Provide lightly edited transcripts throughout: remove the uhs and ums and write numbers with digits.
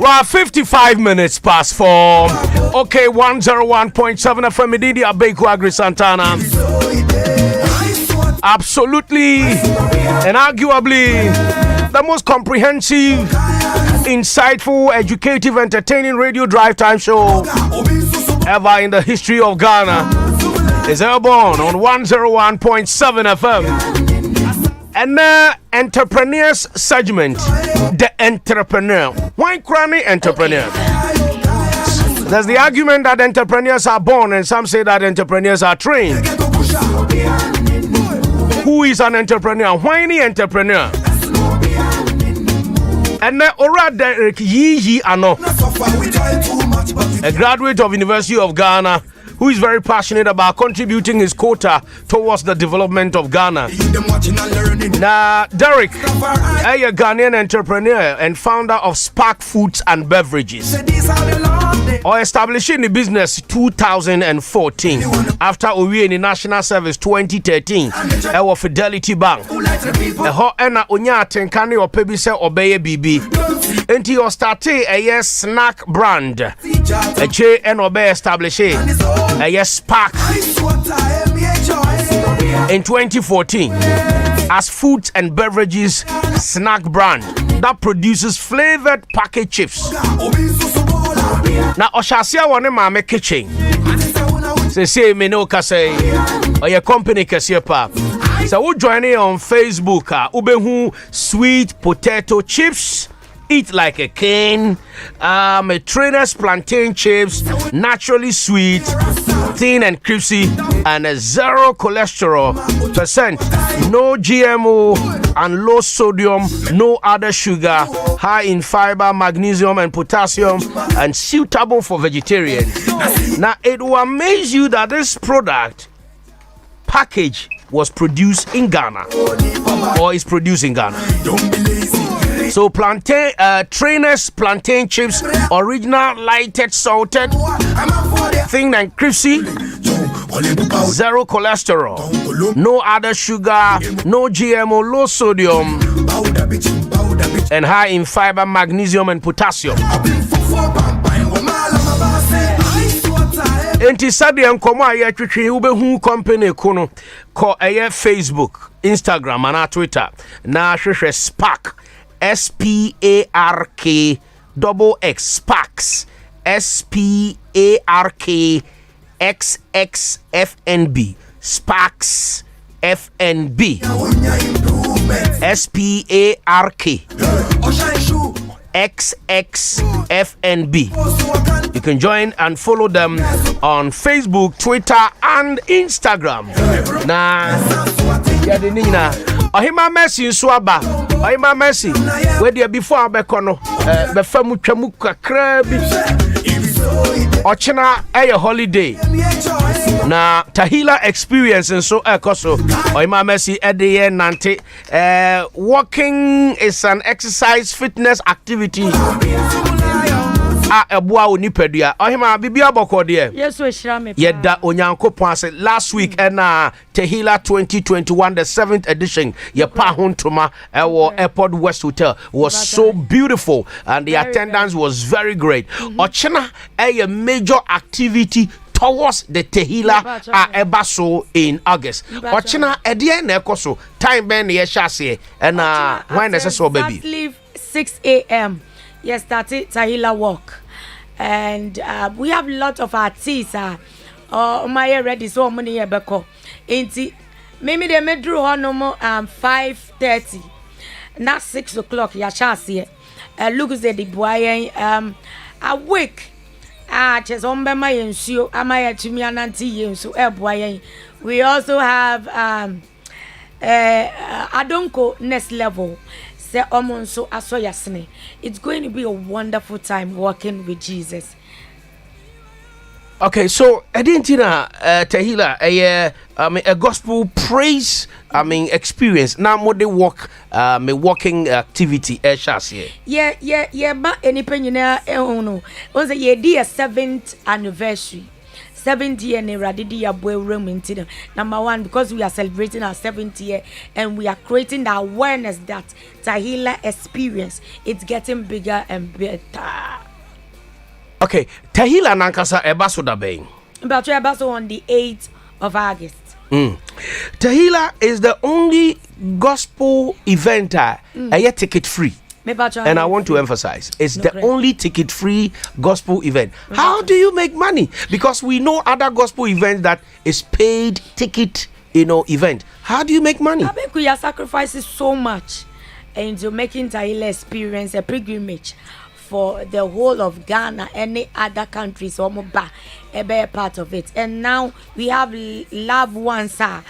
Well, 55 minutes past 4. Okay, 101.7 FM Medidi Abeiku Agri Santana. Absolutely and arguably the most comprehensive, insightful, educative, entertaining radio drive time show ever in the history of Ghana is airborne on 101.7 FM. And the entrepreneurs segment, the entrepreneur. Why cranny entrepreneur? There's the argument that entrepreneurs are born, and some say that entrepreneurs are trained. Who is an entrepreneur? Why any entrepreneur? And then Ora Derek Yi Ano, a graduate of University of Ghana, who is very passionate about contributing his quota towards the development of Ghana. Now, Derek, a Ghanaian entrepreneur and founder of Spark Foods and Beverages, or establishing the business 2014 after we in the National Service 2013. Our Fidelity Bank. A hot and onya tenkane or pebise obeye bibi. Enti your started a snack brand. A che and obey establishing a Spark in 2014 as foods and beverages snack brand that produces flavored packaged chips. Now Oshasia one mama kitchen. Say me no kase or your company kase pa. So we join in on Facebook. Ubehu sweet potato chips. Eat like a king. A trainer's plantain chips, naturally sweet, thin and crispy, and a 0 cholesterol percent, no GMO and low sodium, no other sugar, high in fiber, magnesium and potassium, and suitable for vegetarians. Now it will amaze you that this product package was produced in Ghana or is produced in Ghana. So plantain, trainers plantain chips, original lighted, salted, thin and crispy, 0 cholesterol, no other sugar, no GMO, low sodium, and high in fiber, magnesium and potassium. Enti sadi enkomo aye twetwe ubehu company kono ko aye Facebook, Instagram and Twitter na hwehwe Spark SPARK double X Sparks SPARK XXFNB Sparks FNB SPARK XXFNB. You can join and follow them on Facebook, Twitter, and Instagram. Nah, Ohima Messi Swaba. Ohima Messi. Where there before Bekono, Befamu Chamuka Krabi. Ochina a holiday. Na Tahila experience and so ekoso. Ohima Messi at the end Nante. Walking is an exercise fitness activity. Ebua onipadua ohima bibia boko de yes we shira me yeda onyankopon ase last week and Tehila 2021 the 7th edition ye pa hontoma ewo Airport West Hotel was so beautiful and the attendance was very great. Ochina a major activity towards the Tehila Ebaso in August. Ochina edie na ekoso time ben ye shase and when necessary baby leave 6 a.m. Yes, that's it. Tahila walk, and we have a lot of artists. My ready so many beko. Inti, maybe they may draw no more 5:30, not 6 o'clock. Ya chance here. Look at the boy. Awake. Just on by my ensure. Am I to me and auntie so boy. We also have Adonko next level. It's going to be a wonderful time working with Jesus. Okay, so Edentina Tehila a gospel praise experience. Now more they work me walking activity Yeah, but any penina no. Was a year 7th anniversary. 7th year number one, because we are celebrating our 7th year and we are creating the awareness that Tahila experience, it's getting bigger and better. Okay, Tahila Nankasa Ebaso Dabeng. But Ebaso on the 8th of August. Tahila is the only gospel event ticket free. And I want to emphasize, it's the only ticket-free gospel event. How do you make money? Because we know other gospel events that is paid ticket, event. How do you make money? Abeiku sacrifices so much into making Tahila experience a pilgrimage for the whole of Ghana, any other countries, or a part of it. And now we have loved ones, so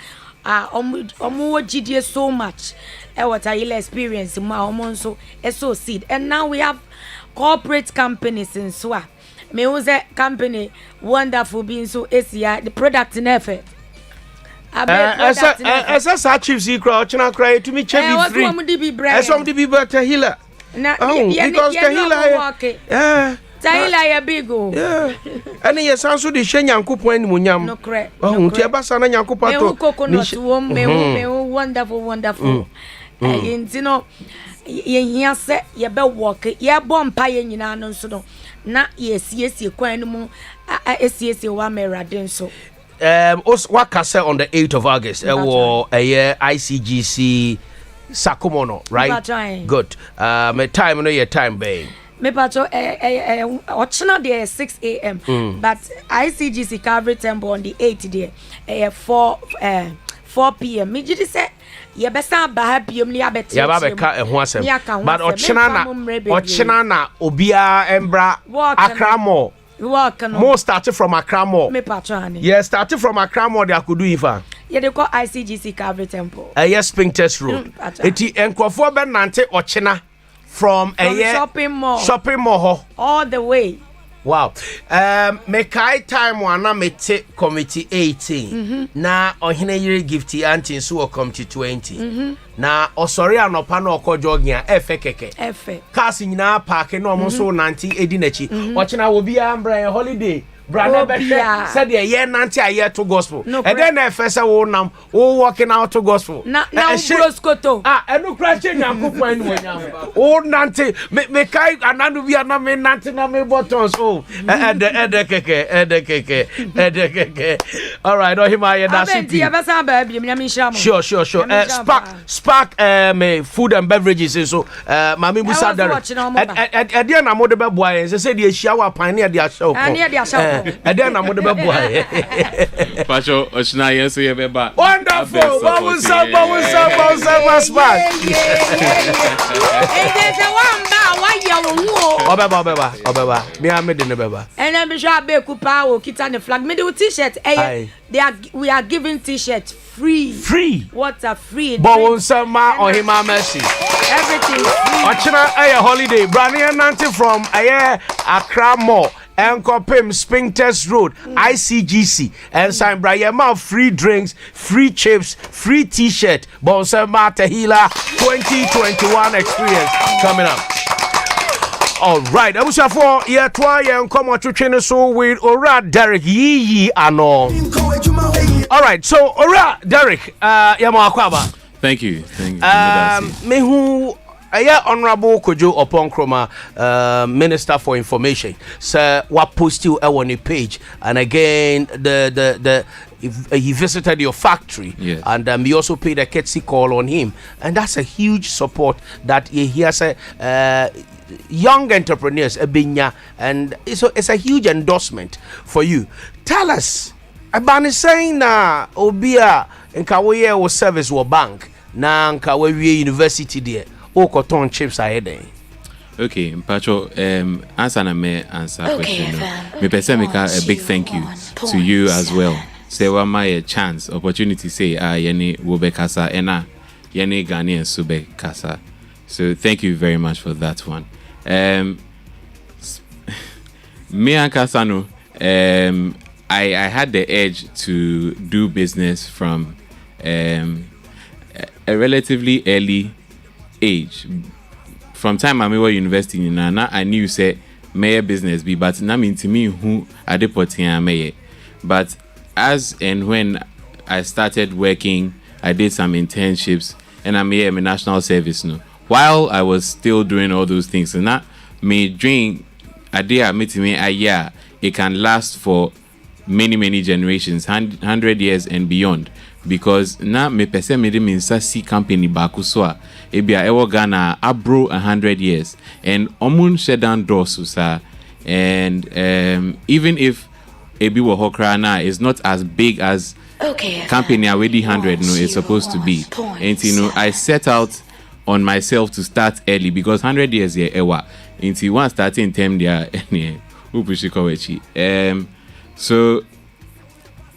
much. What Tahila experience, so seed. And now we have corporate companies in Swa. Me was a company wonderful being so ACI the product in effort. As a chief secret, cry to me, Chevy free. As some to be better healer. Because Tahila, Tahila Abeiku. Yeah. And yes, also the Shenyan Kupo and Munyam. No credit. Tiabasana Yankupato. Wonderful. You say you be walk, you bomb pie in your so na yes, you quite no one may so. What can say on the 8th of August? A year ICGC Sakumono, right? Good. My time, no your time, babe. Me pacho ochina there 6 a.m. But ICGC cover temple on the 8th there 4 p.m. Me just say you besa ba happy me abeti ya ba beka ho asem but ochina na obia embra akramo more started from akramo me patrani yeah started from akramo they could do ifa yeah they call ICGC Calvary Temple yes Spintex Road eti enkrofo be nante ochina from a shopping mall all the way. Wow. Me kai time wana me take committee 18. Na ohine yiri gifty anti so committee 20. Na osori anopa na okọ jogging a efe keke. Efe. Cars nyina park na omo so 90 edi nachi. Ochina wo bia ambra holiday. Brother Beshe said the year 90 a year to gospel. And then the first one walking out to gospel. Now Broskoto. And no crashing and coupon when old Nanti me kai another be na me Nanti na me buttons. Oh, the keke. All right, oh him I that's it. Sure. Spark me food and beverages so mami busa there. At the end I'm the boy say the shower pioneer the show. And then I'm going to be boy. Pacho, Oshna, yes, we have a bat. Wonderful. What back. Obeba. Me am made in the beba. And then be sure Abeiku power kita the flag. Me do t-shirt. We are giving t-shirts free. What a free. But on some or him mercy. Everything free. Ochina a holiday. Brania Nanti from Accra Mall. Enko Pim Spintex Road, ICGC, and San Brian free drinks, free chips, free t-shirt, Bonsema Tahila 2021 experience coming up. All right, I was for year twice and come on to train so with Ora Derek Yee ano. All right, so Ora Derek, Yamakwaba. Thank you. Me who. Honorable Kojo Oponkroma, Minister for Information, sir, what post you on your page, and again he visited your factory, yes. And you also paid a courtesy call on him, and that's a huge support that he has young entrepreneurs, and it's a huge endorsement for you. Tell us, Abani saying na Obia and Kawaye was service or bank, na Kawaye University there. Cotton chips are heading. Okay, Pacho, answer question. Me person make a big thank you to you as well. Say what my chance, opportunity say yeni wobe kasa ena yeni Ghanaian sube kasa. So thank you very much for that one. Me and Kasano, I had the edge to do business from a relatively early age. From time I was university in Nana, I knew say mayor business be, but na mean to me who I deporting mayor. But as and when I started working, I did some internships and I'm here in national service now. While I was still doing all those things, and that me dream idea me a year it can last for many generations, 100 years and beyond, because na me pese me de minsa si company baako so a ebia ewo Ghana abro 100 years and omun shedan doors sa, and even if ebi wo hokra na is not as big as company already 100 no it's supposed to be. And you know, I set out on myself to start early because 100 years here ewa into one starting term there so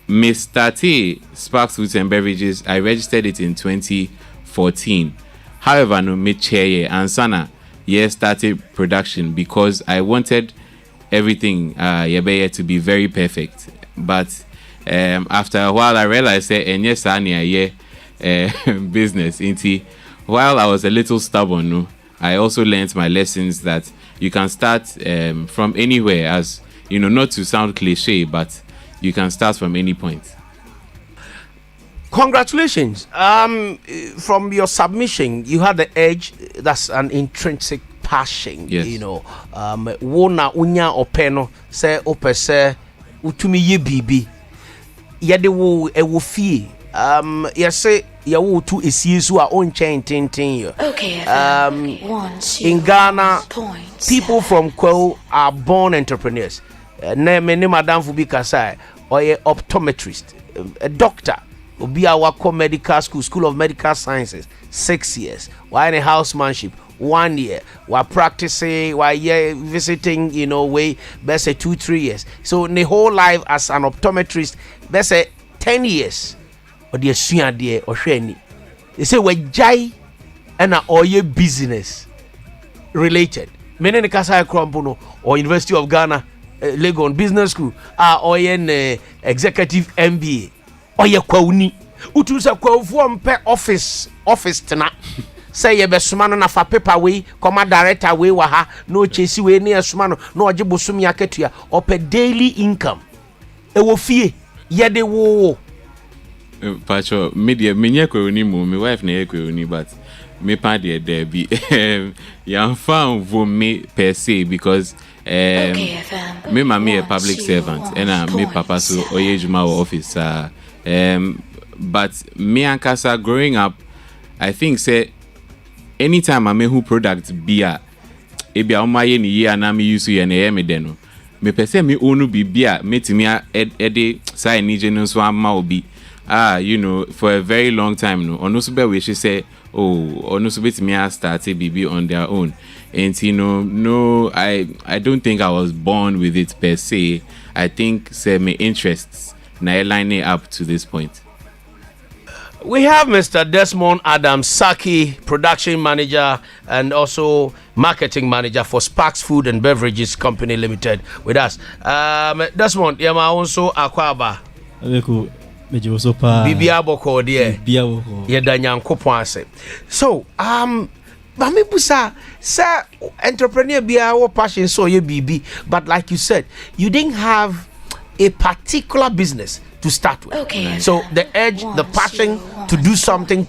me started Sparks Foods and Beverages. I registered it in 2014. However, no me chair and Santana started production because I wanted everything to be very perfect. But after a while, I realized that business. While I was a little stubborn, no, I also learned my lessons that you can start from anywhere, as you know, not to sound cliche, but you can start from any point. Congratulations. From your submission, you had the edge. That's an intrinsic passion. Yes. You know, wona unya openo se opese utumi ye bibi. Yede wo ewo fie. Yese yawo tu esiesu a onchen tintin. In Ghana, people from Kwao are born entrepreneurs. Name Madam Fubi Kasai or a optometrist, a doctor. Obi awako medical school of medical sciences 6 years. Why in a housemanship 1 year. We're practicing, we're visiting, you know, way best say 2-3 years. So in the whole life as an optometrist, best say 10 years. Or the suya dear or sheni. They say we jai and all your business related. Many Kasai Krompono or University of Ghana, Legon Business School, or executive MBA. Oye kwawuni utusa kwawu mpe office tena say ye besuma no na fa paper we comma director we wa ha no chesi we ne esuma no na oje bosum ya ketua ope daily income e wo fie ye de wo pacho media menye kwawuni mu my wife na ye kwawuni, but me pa de there be yan fan vo me per se because me mama a public servant and me papa so oye juma office but me and Kasa growing up, I think say anytime I who product beer ebia omaye ni ye na me use ye na me deno me pese me onu bi beer metimi ede sai ni je no so ama obi you know, for a very long time no ono so be we she say ono so betimi start BB on their own. And you know, no, I don't think I was born with it per se. I think say my interests now lining up to this point. We have Mr. Desmond Adams Saki, production manager and also marketing manager for Sparks Food and Beverages Company Limited with us. Desmond, yama also akwaba. Abeiku meji so pa. Bibia boko die. Bibia boko. Ye danyankopon ase. So, Mami Busa, sir, entrepreneur be our passion so ye BB, but like you said, you didn't have a particular business to start with. Okay. So the edge, the passion to do something,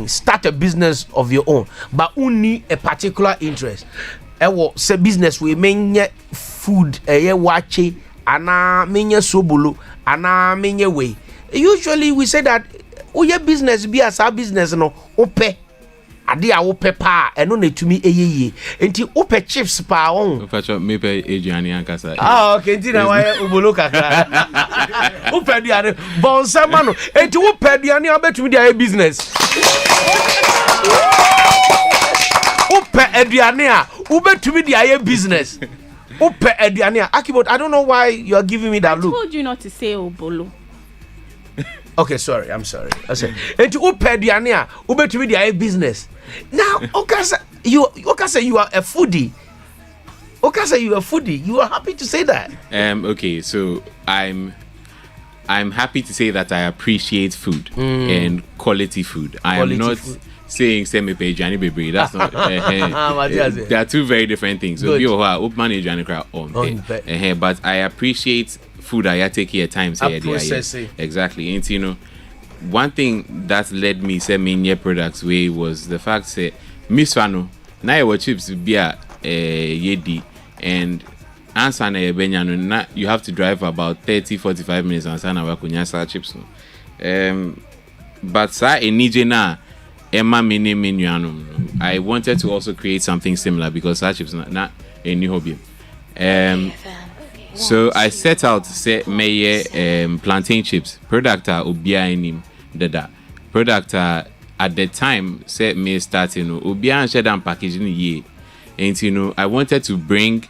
start a business of your own, but only a particular interest. Say business we menye food, wache, ana menye sobolo, ana menye way. Usually we say that your business be as our business no ope. Ade a wo pepa eno na tumi eyeye enti wo pe chips pa on facho me pe aduane ankasa okay enti na wa obolo kaka wo pe aduane bon sama no enti wo pe aduane a betumi dia business wo pe aduane a wo betumi dia business wo pe aduane a Akibot, I don't know why you are giving me that look. I told you not to say obolo. Okay, sorry, I'm sorry. I said, and to Upediania, Ubetumi the business. Now, Okasa, you are a foodie. Okasa, you are a foodie. You are happy to say that. Okay, so I'm happy to say that I appreciate food and quality food. I am not saying semi pay Johnny Baby. That's not. They are two very different things. So you are up manage Johnny crowd on. But I appreciate food I take here times here. Exactly. And you know, one thing that led me say many products way was the fact say Miss Fano now your chips beer yedi and answer na ebenya no, you have to drive about 30-45 minutes answer na wakunya sa chips no. But sa enije na Emma mini menu. I wanted to also create something similar because sa chips not a new hobby. So I set out say meye plantain chips product obia enim dada product at the time say me starting obia share them packaging ye, and you know I wanted to bring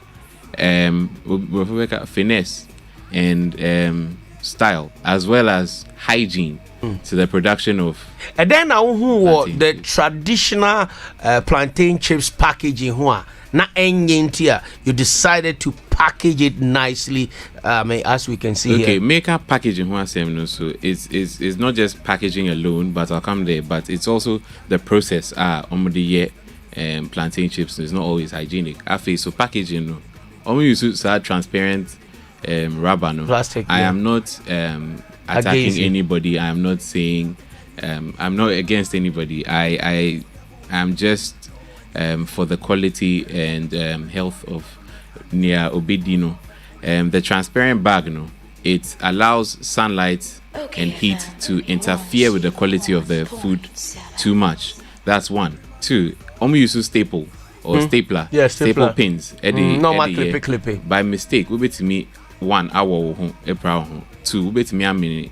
finesse and style as well as hygiene to the production of. And then who the traditional plantain chips packaging who na enyentia you decided to package it nicely as we can see okay, here. make a packaging who so it's not just packaging alone, but I'll come there, but it's also the process on the year plantain chips is not always hygienic. I feel so packaging no only use transparent rubber no plastic. I am not attacking anybody. I am not saying I'm not against anybody. I am just for the quality and health of near Obedino. The transparent bag no, it allows sunlight and heat to interfere with the quality of the food too much. That's one. Two, only use staple or stapler. Yeah, staple pins. Normal clippy. By mistake, we bet to me 1 hour two, we bet to me a minute.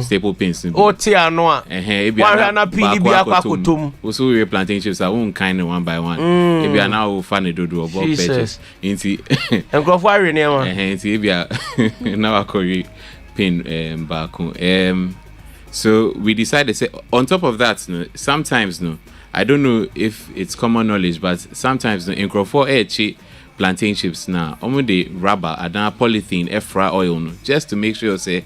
Staple pins. Oh, tia noa. Wana pili bi akwakotum. Also we plantain chips are one kind one by one. If you are now funny do about purchase. Inti. Enkrofo are ne ma. Inti if you now akori pin back. So we decided to say on top of that, sometimes I don't know if it's common knowledge, but sometimes enkrofo plantain chips now omo the rubber adan polythene efra oil just to make sure say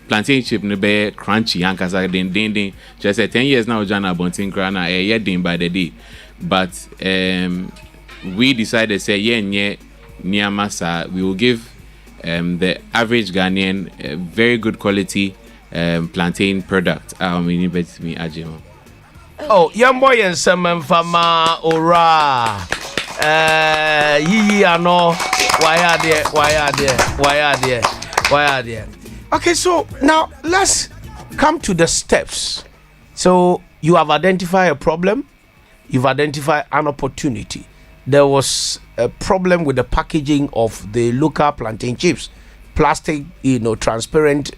plantain chip no be crunchy ankasa den just 10 years now jana bontin krana year by the day, but we decided say nye masa we will give the average Ghanaian very good quality plantain product. We bet me ajimo. Oh, young boy and some fama ora yi ano why are there. Okay, so now let's come to the steps. So you have identified a problem, you've identified an opportunity. There was a problem with the packaging of the local plantain chips, plastic, transparent,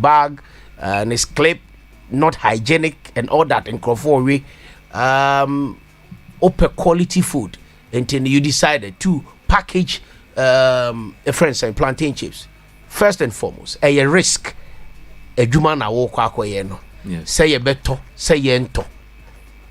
bag, and it's clip, not hygienic, and all that in Crawford. Upper quality food, and then you decided to package a friends and plantain chips. First and foremost, a risk. A juma na wo kwa no. Say ye beto, say ye ento.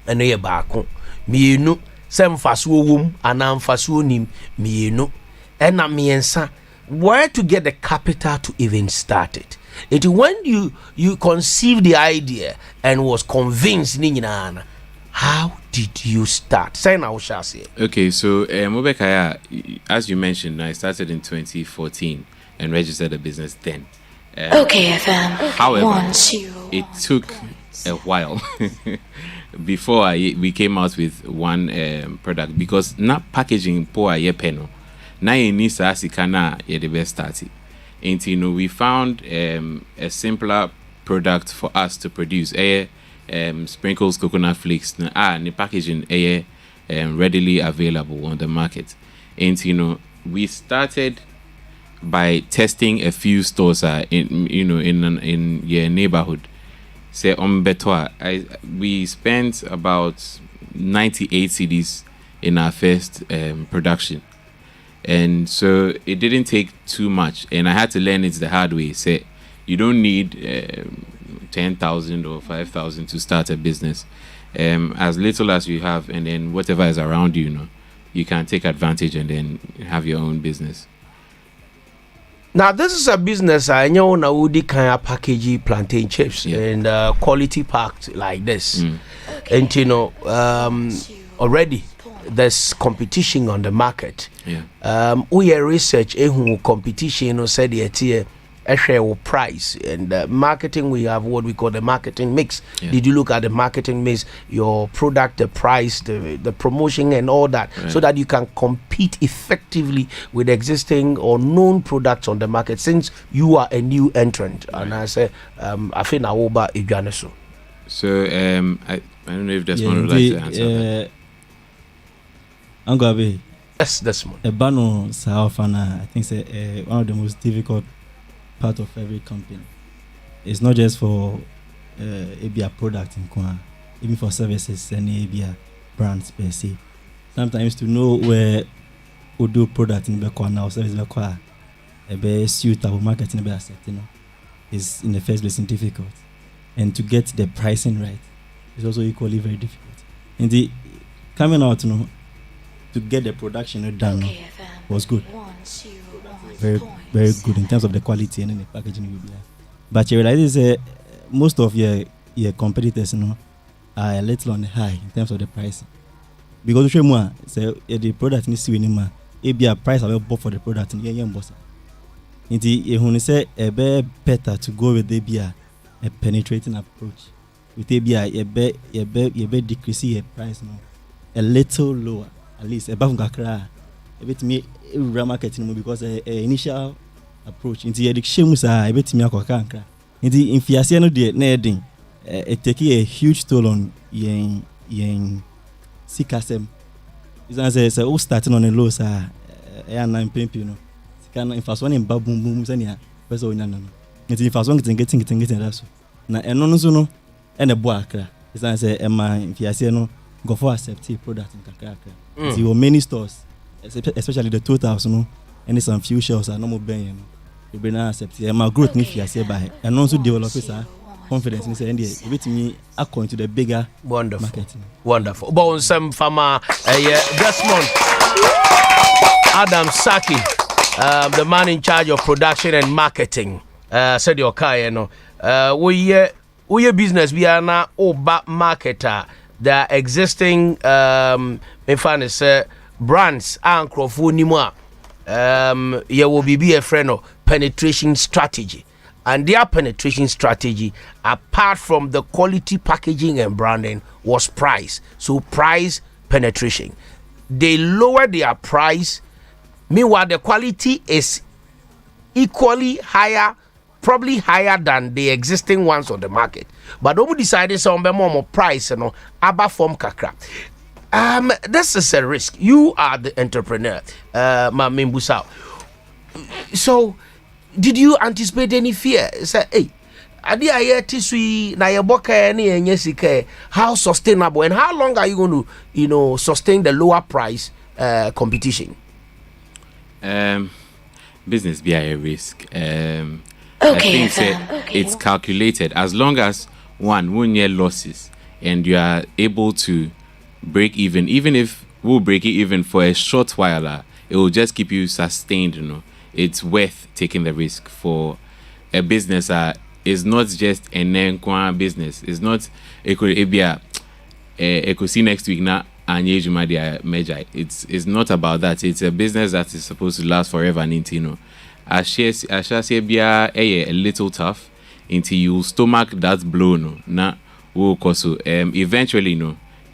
Eno ye baako. Mienu, say mfasuo wom, ana mfasuo nim, mienu. Ena miensa, where to get the capital to even start it? It when you conceived the idea and was convinced ninyana, how did you start? Say now shall say. Okay, so Mobekaya, as you mentioned, I started in 2014. And registered a business then. Okay, FM. However, it took a while before we came out with one product because not packaging poor yepeno. Na yenisa asikana ye the best started. And we found a simpler product for us to produce. Sprinkles coconut flakes ni packaging readily available on the market. And we started by testing a few stores in your neighborhood. Say we spent about 98 CDs in our first production, and so it didn't take too much, and I had to learn it the hard way. Say you don't need 10,000 or 5,000 to start a business. As little as you have, and then whatever is around you, you can take advantage and then have your own business. Now this is a business I know na woody kind of package plantain chips and quality packed like this. And already there's competition on the market. We research competition said a share price and marketing. We have what we call the marketing mix. Yeah. Did you look at the marketing mix, your product, the price, the promotion and all that, so that you can compete effectively with existing or known products on the market, since you are a new entrant? And I say I think I will buy Ekwanso. So I don't know if that's one would like to answer that. Angabe. Yes, that's one. Ebano Saofana, I think it's one of the most difficult part of every company. It's not just for ABA product in Kwa, even for services and ABA brands per se. Sometimes to know where we do product in Bekwa now, service Bekwa, a suitable marketing asset, is in the first place difficult. And to get the pricing right is also equally very difficult. And the coming out, to get the production done was good. Very, very good in terms of the quality and the packaging. But you realize most of your competitors, are a little on the high in terms of the pricing. Because the product needs to be a price available for the product in your boss. Indeed, say better to go with a penetrating approach. With a be decreasing your price a little lower, at least above Gakra. A bit me marketing because initial approach into the shemusa a bit me akankra. Indeed, in Fiasiano de Neding, it take a huge toll on yen Sikasem. It's all starting on a low, sir. And I'm pimping, can in fast one in baboom booms and ya, but so no. It's in fast one getting that. Now, and no, and a boakra. It's as a man, Fiasiano, go for accepted product in Kakaka. See, many stores, especially the 2000, and some few shelves are no more buying. You bring accepted, and my growth needs to by, and also develop confidence in saying, with me, according to the bigger marketing. Wonderful. But some farmer, Desmond Adam Saki, the man in charge of production and marketing, said your car, we business, we are now over marketer. The existing brands and crofo you will be a friend of penetration strategy. And their penetration strategy, apart from the quality packaging and branding, was price. So price penetration. They lower their price. Meanwhile, the quality is equally higher, probably higher than the existing ones on the market. But nobody decided some more price, above form kakra. This is a risk. You are the entrepreneur, Mamimbusa. So, did you anticipate any fear? Say, hey, how sustainable and how long are you going to, sustain the lower price competition? Business be a risk. I think it's calculated. As long as one year losses and you are able to break even if we'll break it even for a short while, it will just keep you sustained. It's worth taking the risk for a business. It's not just an enkwa business. It's not it could see next week now and it's not about that. It's a business that is supposed to last forever. And I shall say be a little tough until you stomach that blow. Now will cause eventually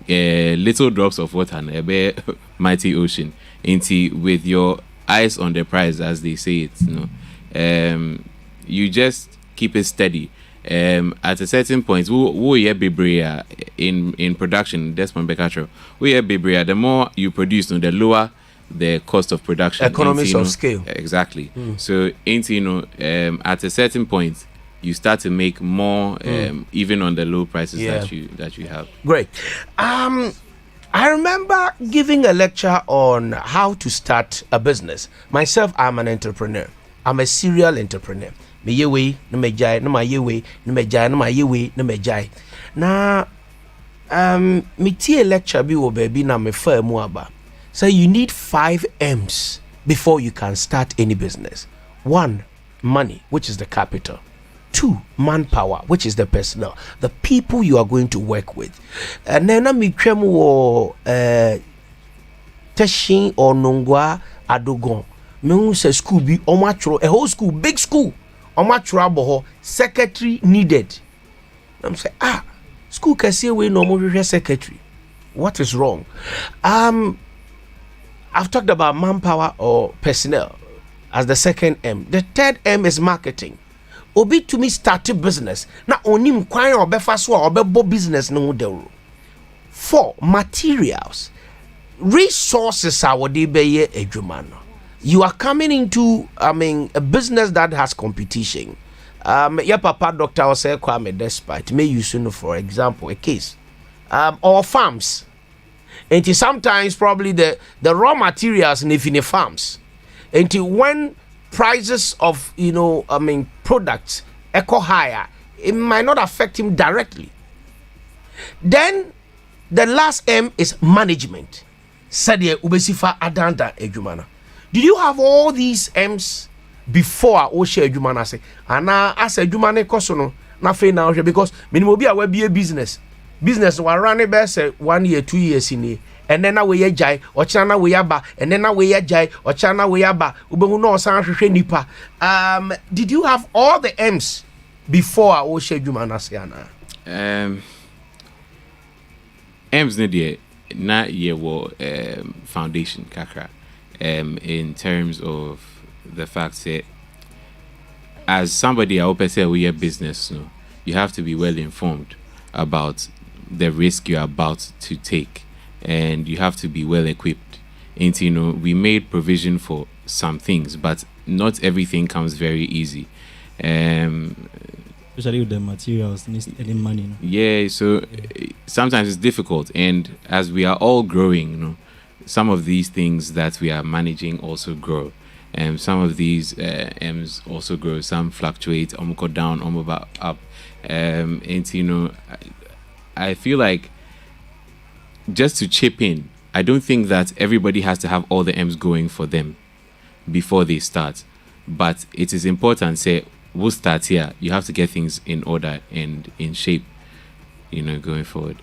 little drops of water in a mighty ocean into with your eyes on the prize, as they say it. You just keep it steady. At a certain point, we be in production. Desmond Bekatro, we be the more you produce, the lower the cost of production. Economies of scale. Exactly. So, at a certain point, you start to make more, even on the low prices that you have. Great. I remember giving a lecture on how to start a business. Myself, I'm an entrepreneur. I'm a serial entrepreneur. Me yewe, no me jai, no my yewe, no me jai, no my yewe, no me jai. Na, me tie lecture bi wo baby na me fa mu aba. So you need 5 M's before you can start any business. 1, money, which is the capital. 2, manpower, which is the personnel, the people you are going to work with. And then me twem wo Teshin or Nongwa Adogon. Me say school be omatro, a whole school, big school. Oma trouble secretary needed. I'm saying, school can see we no more secretary. What is wrong? I've talked about manpower or personnel as the second M. The third M is marketing. Obi to me start a business. Na onim kwan obefa so obebo business no de. 4 materials. Resources are what they be adwuma no. You are coming into a business that has competition. Your papa doctor will say Kwame despite may use for example a case. Or farms. And sometimes probably the raw materials in the farms. And when prices of products echo higher, it might not affect him directly. Then the last M is management. Sadia ubesifa adanda ejumana. Did you have all these M's before Osha ejumana say? Ana as ejumane kosono na fe na because minimum be a business. Business wa run it best 1 year, 2 years in here. And then we ye jai, or chana we yaba, and then we ye jai, or chana we yaba, ubu no san nipa. Did you have all the M's before Osha ejumana sayana? M's ne na ye wo foundation kakra. In terms of the fact that as somebody I hope I say we a business, no, you have to be well informed about the risk you're about to take, and you have to be well equipped. And we made provision for some things, but not everything comes very easy. Especially with the materials, any money. No? Yeah, so sometimes it's difficult, and as we are all growing, some of these things that we are managing also grow. And some of these M's also grow. Some fluctuate, go down, up. And I feel like just to chip in, I don't think that everybody has to have all the M's going for them before they start. But it is important, say, we'll start here. You have to get things in order and in shape, going forward.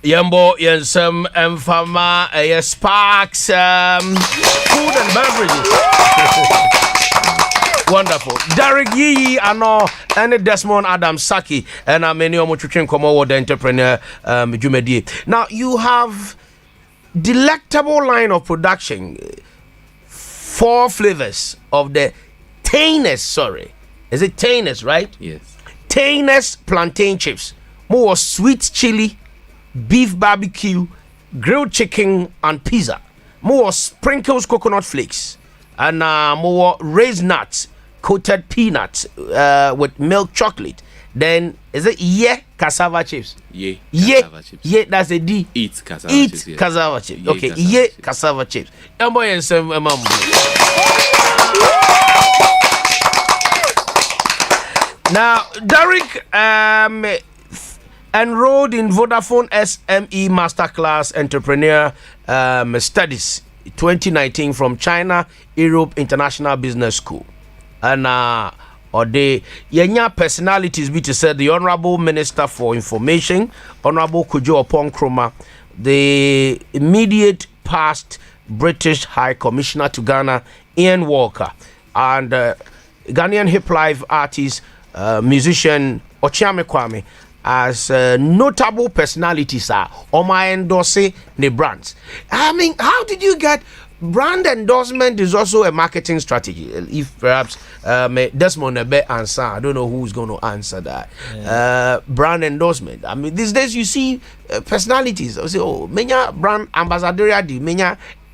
Yambo Yansam Mfama Sparks food and beverages. Wonderful. Derek Yee ano and Desmond Adam Saki and many omochuchen komo the entrepreneur Jumedi. Now you have delectable line of production, 4 flavors of the Tainus, sorry. Is it Tainus, right? Yes. Tainus plantain chips. More sweet chili, beef barbecue, grilled chicken, and pizza. More sprinkles coconut flakes, and more raised nuts, coated peanuts with milk chocolate. Then is it cassava chips? Cassava chips. That's a D. Eat cassava chips. Eat cassava chips. Okay, cassava chips. Now, Derek enrolled in Vodafone SME Masterclass Entrepreneur Studies 2019 from China Europe International Business School. And or the Yenya personalities be to say the Honorable Minister for Information, Honorable Kujo Opon Kroma, the immediate past British High Commissioner to Ghana, Ian Walker, and Ghanaian hip life artist, musician Ochiame Kwame, as notable personalities are on my endorsing the brands. I mean, how did you get brand endorsement? Is also a marketing strategy. If perhaps Desmond Ebe answer, I don't know who's going to answer that. Brand endorsement. I mean, these days you see personalities. I say, oh, many brand ambassadorial deal, many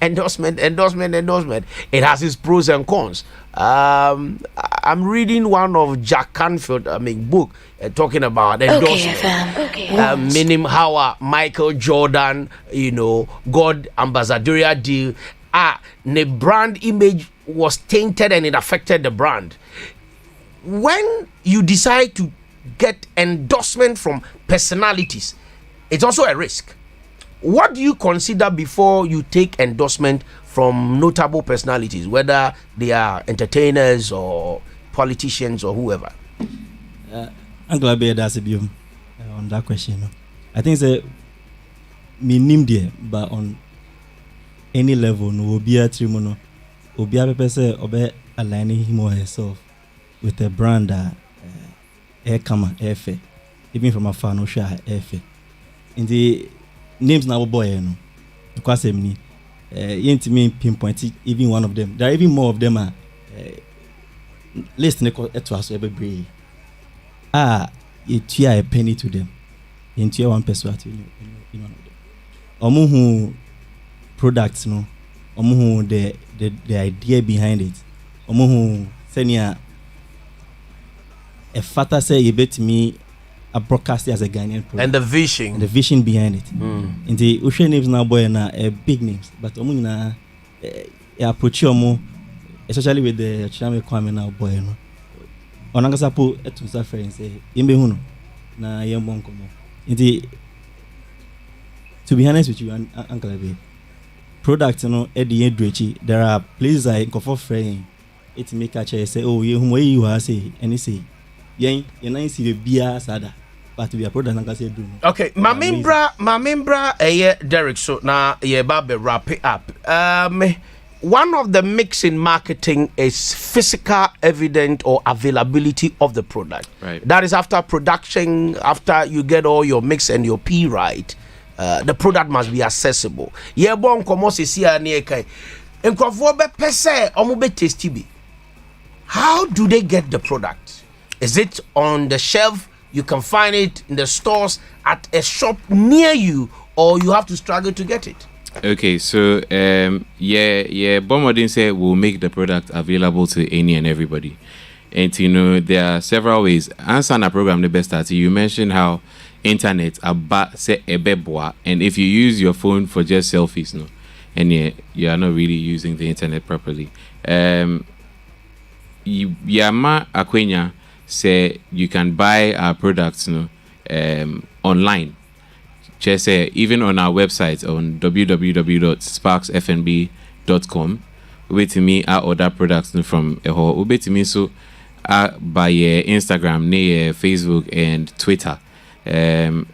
endorsement. It has its pros and cons. I'm reading one of Jack Canfield, book talking about endorsement. Meaning how Michael Jordan, got ambassadorial deal. The brand image was tainted and it affected the brand. When you decide to get endorsement from personalities, it's also a risk. What do you consider before you take endorsement from notable personalities, whether they are entertainers or politicians or whoever? I'm glad that's a view on that question. I think it's me name there, but on any level, no will be a trimono, will be a person or be aligning him or herself. with a brand that air kama air fair. Even from afar, no share air fair. In the names now boy, no, because me, to me pinpoint even one of them. There are even more of them are listening to us every day. You tear a penny to them. You tear 1 person to one of them. Omu products no, omu the idea behind it. Omu senior a father say you bet me a broadcast as a Ghanaian product. And the vision behind it. In the ocean names now boy na big names, but omu na approach omu, especially with the Chame Kwame now boy no. Onangasa po etunsa friends say imbe huno na yembon komo. In the to be honest with you, Uncle Abe, products you know at the end there are places I go for friend. It make a chair say, oh you are say and he say, yeah, you know see the beer sada. But we are product and say do. Okay, my membra Derek so now babe wrap it up. One of the mix in marketing is physical evidence or availability of the product. Right. That is after production, after you get all your mix and your P right, the product must be accessible. Yeah, bon komo se si ane kai. Enkrofo be pese omo be tasty bi. How do they get the product? Is it on the shelf? You can find it in the stores at a shop near you, or you have to struggle to get it. Okay, so Bomodin said we'll make the product available to any and everybody. And you know, there are several ways. Answer program the best at you mentioned how internet about say ebeboa, and if you use your phone for just selfies, no, and you are not really using the internet properly. Yama Akwenya say you can buy our products, no, online. Just say even on our website on www.sparksfnb.com, wait to me our other products from a whole wait to me so by Instagram, near Facebook and Twitter, and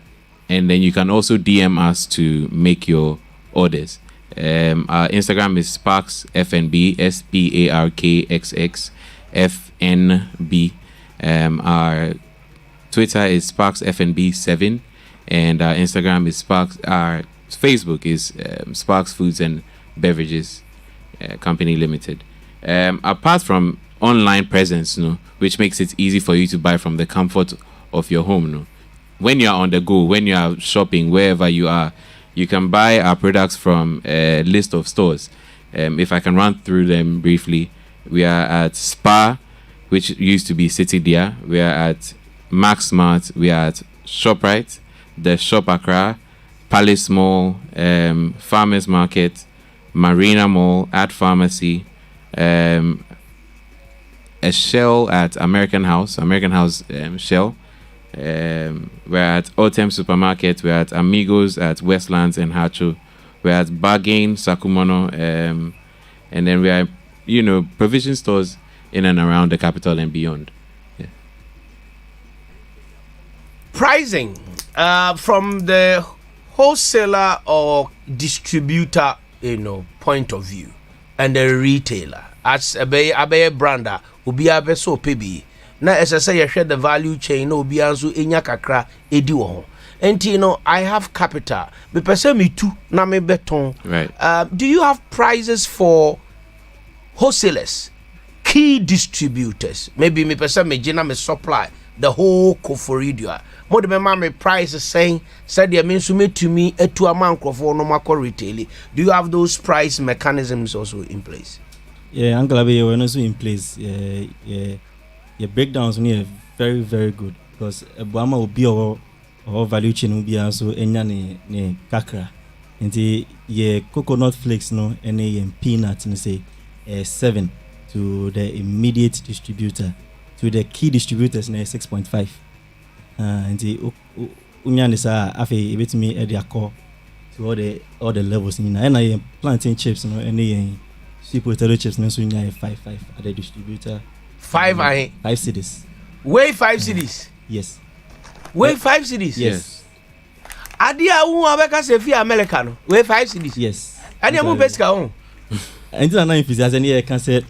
then you can also DM us to make your orders. Our Instagram is sparksfnb SPARKXXFNB. Our Twitter is sparksfnb7. And our Instagram is Sparks. Our Facebook is Sparks Foods and Beverages Company Limited. Apart from online presence, no, which makes it easy for you to buy from the comfort of your home, no. When you are on the go, when you are shopping, wherever you are, you can buy our products from a list of stores. If I can run through them briefly, we are at Spa, which used to be City Dia. We are at Max Mart. We are at ShopRite, the Shop Accra, Palace Mall, Farmers Market, Marina Mall, at Pharmacy, a Shell at American House Shell. We're at Otem Supermarket, we're at Amigos at Westlands and Hacho, we're at Bargain, Sakumono, and then we are, provision stores in and around the capital and beyond. Yeah. Pricing. From the wholesaler or distributor, point of view, and the retailer, as a brander, ubi abe so pebi. Na as I say, you share the value chain, no be anzu enya kakra edi wo. And I have capital. Me pese me too, na me beton. Right. Do you have prices for wholesalers, key distributors? Maybe me pese me jina me supply the whole Koforidia. More than my price is saying, said the means to me to a man for no macro retail. Do you have those price mechanisms also in place? Yeah, Uncle Abe, we're also in place. Your breakdowns are very, very good because Obama will be our value chain will be also ne kakra. And the coconut flakes no and peanuts and say 7 to the immediate distributor. To the key distributors, 6.5. And the Unyanisa afe ebit me at their core to all the levels. And I am planting chips, and sweet potato chips, no so 5 at the distributor. 5 cities. Way 5 cities. Yes. Way 5 cities. Yes. Adia u abeka se fi Americano. Way 5 cities. Yes. Adia mu pesca on. And then I enthusiasm here can say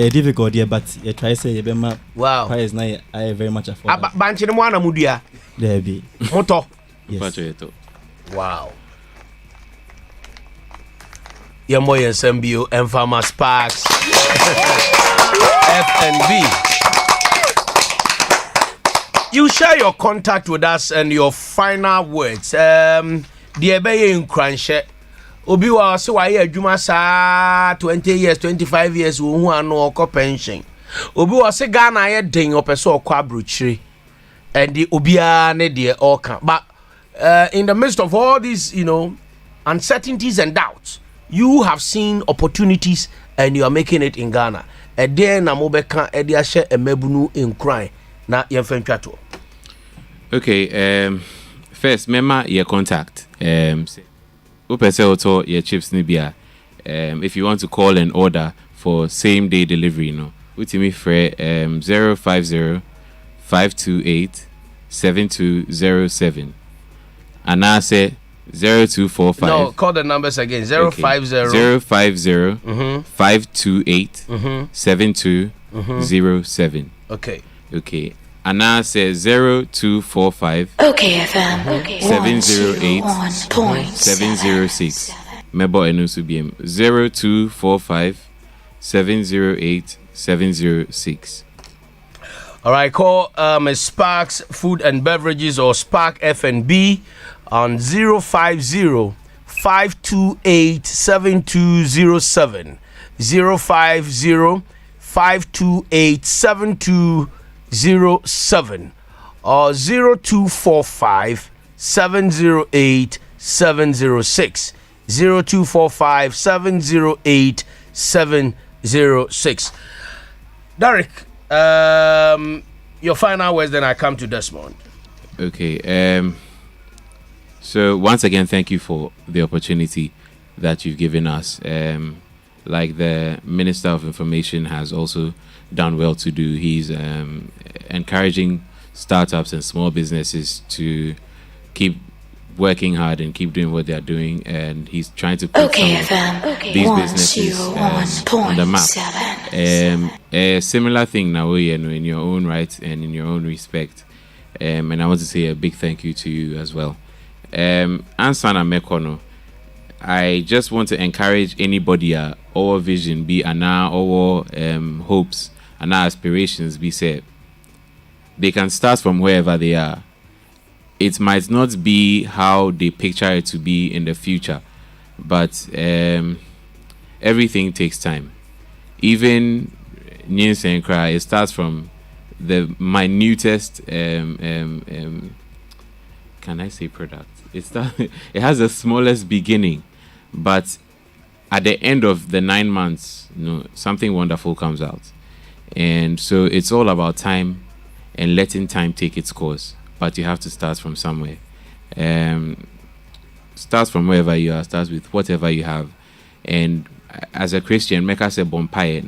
difficult here, but you try say you be my price now I very much afford. Banchi no mwana mudia. There be. Moto. Yes. Wow. Yemo Yensembio and Farmer Sparks F&B. You share your contact with us and your final words. The Ebeye in Cranshe. Obi wa se wa ye adwuma saa 20 years 25 years wo hu ano okọ pension. Obi wa se Ghana ye den opese okọ abrochire. And the obia ne de oka. But in the midst of all these, uncertainties and doubts, you have seen opportunities and you are making it in Ghana. And then na mobeka e de ahye emabunu in crime na yemfantwa to. Okay, first mema your contact. Your chips nibia. If you want to call and order for same day delivery, utimi free 050-528-7207. And I say 0245. No, call the numbers again. 050 508-7207. Okay. And I say 0245. Okay, FM. 708-706. Mebo enusu BM 0245 708-706. All right, call Sparks Food and Beverages or Spark F&B on 050-528-7207. 050-528-7207 or 0245-708-706. 0245-708-706. Derek, your final words, then I come to Desmond. Okay. So once again, thank you for the opportunity that you've given us. Like the Minister of Information has also done well to do. He's encouraging startups and small businesses to keep working hard and keep doing what they're doing, and he's trying to put these businesses on the map. A similar thing now, in your own right and in your own respect, and I want to say a big thank you to you as well. Santana Mekono, I just want to encourage anybody our vision be our hopes and our aspirations be said. They can start from wherever they are. It might not be how they picture it to be in the future, but everything takes time. Even Nyensenkra, it starts from the minutest can I say product? It has the smallest beginning, but at the end of the 9 months, something wonderful comes out. And so it's all about time and letting time take its course. But you have to start from somewhere. Start from wherever you are. Start with whatever you have. And as a Christian, make us a bonfire. Okay,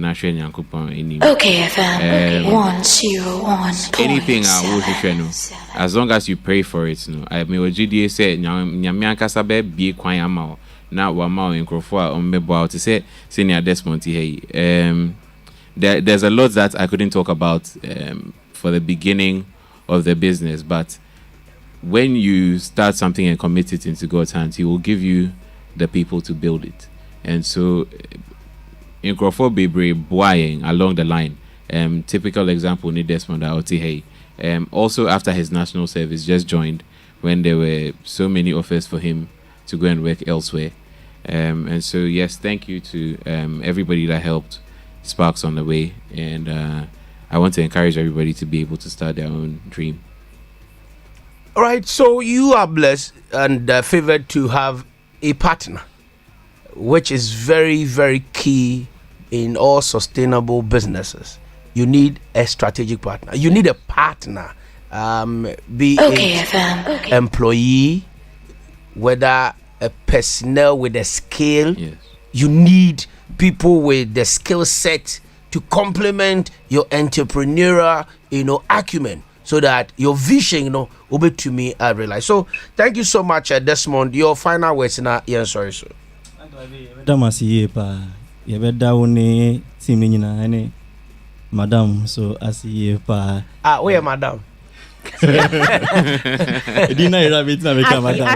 FM. 101.7. Anything I will as long as you pray for it. I mean, what GDA said, Nyamianka Sabe be quiet amount. Now, Wamao in Crofua on Mebo to say, Senior Desmond. There's a lot that I couldn't talk about for the beginning of the business, but when you start something and commit it into God's hands, He will give you the people to build it. And so in Crawford Bebre buying along the line, typical example need Desmond Aote, also after his national service just joined when there were so many offers for him to go and work elsewhere. And so yes, thank you to everybody that helped Sparks on the way, and I want to encourage everybody to be able to start their own dream. All right, so you are blessed and favored to have a partner, which is very, very key in all sustainable businesses. You need a strategic partner. You need a partner, be it employee, whether a personnel with a skill. Yes. You need people with the skill set to complement your entrepreneurial, acumen, so that your vision, will be realized. So, thank you so much, Desmond. Your final words now, sorry, sir. Damasi pa yɛbɛda wo ne team no nyinaa ne madam so asiyɛ pa woyɛ madam ɛdi na yɛra bɛtina mɛka madam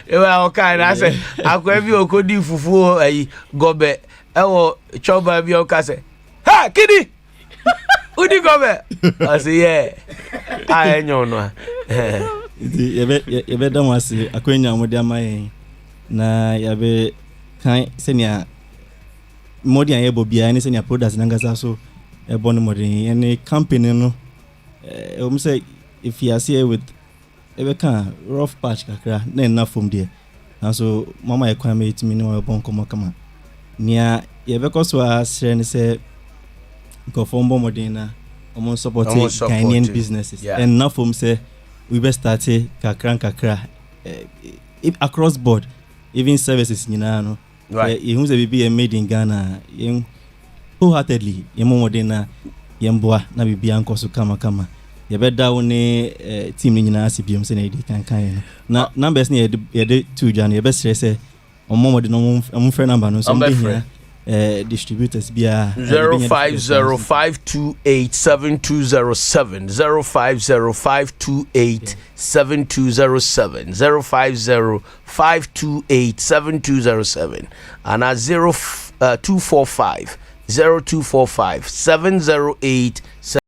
ɛwɔ ɔkaa na sɛ akoa bi ɔkɔdi fufuo ayi gɔbɛ ɛwɔ chɔba bi ɔka sɛ ha kidi wodi gɔbɛ ɔsɛ yɛ a ɛnyɛ no a yɛbɛda mo ase akwanya mode ama yɛn na yɛbɛ kan sɛnea mmɔden a yɛbɔ biara ne sɛnea products nankasa so ɛbɔ no mmɔden yɛne company no ɛwɔm sɛ ɛfiaseɛ with ɛbɛka rough patch kakra na ɛnna fam deɛ nanso mama yɛ kwan ma yɛtumi ne wɔbɔ nkɔmmɔ kama nea yɛbɛkɔ so a serɛ ne sɛ nkɔfoɔ mbɔ mmɔden na ɔmo support Ghanaian businesses ɛnna fam sɛ we bɛ start kakra across board even services nyinaa no yɛhu sɛ biribi yɛ made in Ghana yɛn wholeheartedly yɛmmɔ mmɔden na yɛmboa na biribiara nkɔ so kama yɛbɛda wo ne team no nyinaa ase biom sɛ na yɛdi kankan yɛ no na numbers ne yɛde to dwa no yɛbɛserɛ sɛ ɔmmɔ mmɔden no ɔmfrɛ number no so mbɛhia distributors biara 050-528-7207 050-528-7207 050-528-7207 and at 0245 708